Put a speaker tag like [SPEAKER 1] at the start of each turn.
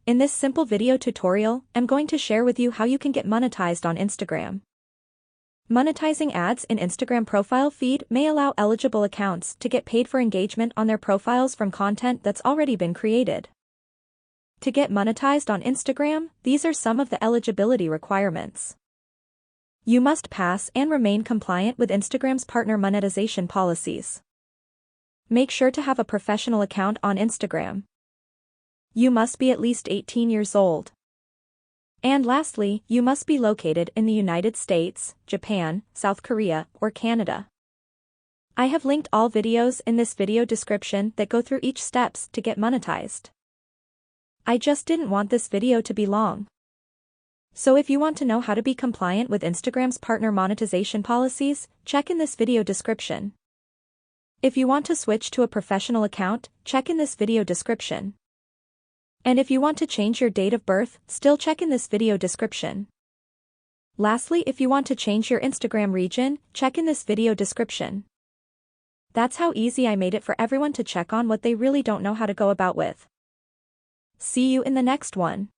[SPEAKER 1] In this simple video tutorial, I'm going to share with you how you can get monetized on Instagram. Monetizing ads in Instagram profile feed may allow eligible accounts to get paid for engagement on their profiles from content that's already been created. To get monetized on Instagram, these are some of the eligibility requirements. You must pass and remain compliant with Instagram's partner monetization policies. Make sure to have a professional account on Instagram. You must be at least 18 years old. And lastly, you must be located in the United States, Japan, South Korea, or Canada. I have linked all videos in this video description that go through each steps to get monetized. I just didn't want this video to be long. So if you want to know how to be compliant with Instagram's partner monetization policies, check in this video description. If you want to switch to a professional account, check in this video description. And if you want to change your date of birth, still check in this video description. Lastly, if you want to change your Instagram region, check in this video description. That's how easy I made it for everyone to check on what they really don't know how to go about with. See you in the next one.